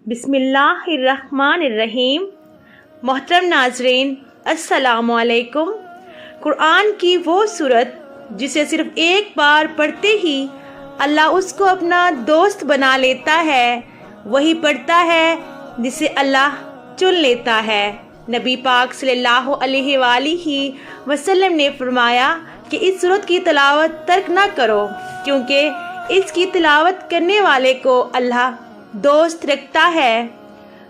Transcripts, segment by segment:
बिस्मिल्लाहिर्रहमानिर्रहीम। मोहतरम नाजरीन, अस्सलामु अलैकुम। कुरान की वो सूरत जिसे सिर्फ एक बार पढ़ते ही अल्लाह उसको अपना दोस्त बना लेता है, वही पढ़ता है जिसे अल्लाह चुन लेता है। नबी पाक सल्लल्लाहु अलैहि वसल्लम ने फरमाया कि इस सूरत की तिलावत तर्क ना करो, क्योंकि इसकी तिलावत करने वाले को अल्लाह दोस्त रखता है।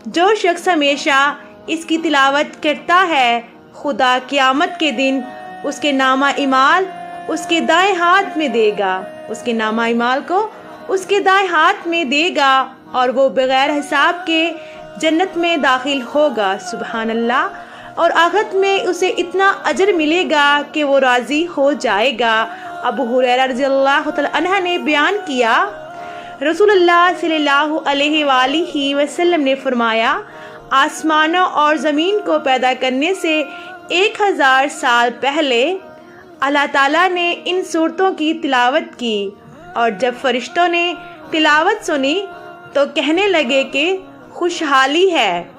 जो शख्स हमेशा इसकी तिलावत करता है, खुदा क़यामत के दिन उसके नामा इमाल उसके दाएं हाथ में देगा, उसके नामा इमाल को उसके दाएं हाथ में देगा और वो बग़ैर हिसाब के जन्नत में दाखिल होगा। सुबहान अल्लाह। और आखिरत में उसे इतना अजर मिलेगा कि वो राज़ी हो जाएगा। अबू हुरैरा रज़ियल्लाहु तआला अन्हु ने बयान किया, रसूलुल्लाह सल्लल्लाहु अलैहि वसल्लम ने फरमाया, आसमानों और ज़मीन को पैदा करने से 1000 साल पहले अल्लाह ताला ने इन सूरतों की तिलावत की, और जब फरिश्तों ने तिलावत सुनी तो कहने लगे कि खुशहाली है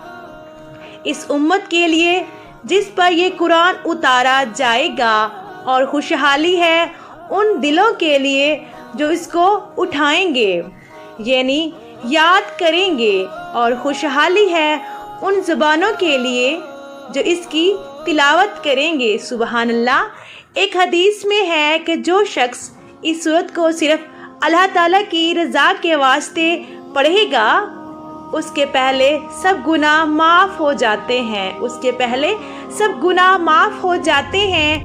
इस उम्मत के लिए जिस पर ये कुरान उतारा जाएगा, और खुशहाली है उन दिलों के लिए जो इसको उठाएंगे, यानी याद करेंगे, और खुशहाली है उन ज़ुबानों के लिए जो इसकी तिलावत करेंगे। सुबहान अल्लाह। एक हदीस में है कि जो शख्स इस सूरत को सिर्फ अल्लाह ताला की रज़ा के वास्ते पढ़ेगा, उसके पहले सब गुनाह माफ़ हो जाते हैं, उसके पहले सब गुनाह माफ़ हो जाते हैं।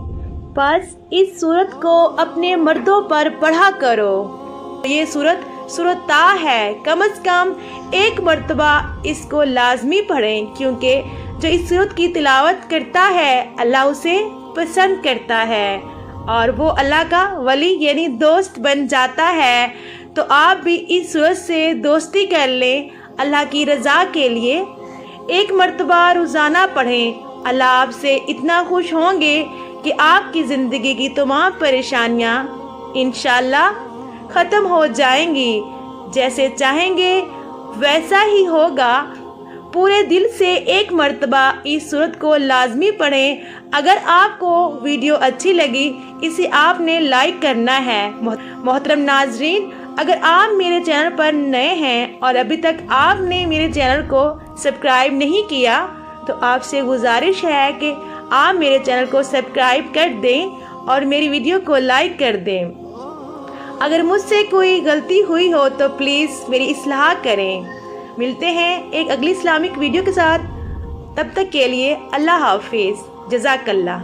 बस इस सूरत को अपने मर्दों पर पढ़ा करो। ये सूरत ता है, कम से कम एक मर्तबा इसको लाजमी पढ़ें, क्योंकि जो इस सूरत की तिलावत करता है अल्लाह उसे पसंद करता है और वो अल्लाह का वली यानी दोस्त बन जाता है। तो आप भी इस सूरत से दोस्ती कर लें अल्लाह की रज़ा के लिए। एक मर्तबा रोज़ाना पढ़ें, अल्लाह आपसे इतना खुश होंगे कि आपकी ज़िंदगी की तमाम परेशानियाँ इंशाअल्लाह ख़त्म हो जाएंगी। जैसे चाहेंगे वैसा ही होगा। पूरे दिल से एक मर्तबा इस सूरत को लाजमी पढ़ें। अगर आपको वीडियो अच्छी लगी, इसे आपने लाइक करना है। मोहतरम नाजरीन, अगर आप मेरे चैनल पर नए हैं और अभी तक आपने मेरे चैनल को सब्सक्राइब नहीं किया, तो आपसे गुजारिश है कि आप मेरे चैनल को सब्सक्राइब कर दें और मेरी वीडियो को लाइक कर दें। अगर मुझसे कोई गलती हुई हो तो प्लीज़ मेरी इस्लाह करें। मिलते हैं एक अगली इस्लामिक वीडियो के साथ, तब तक के लिए अल्लाह हाफिज़। जज़ाकल्लाह।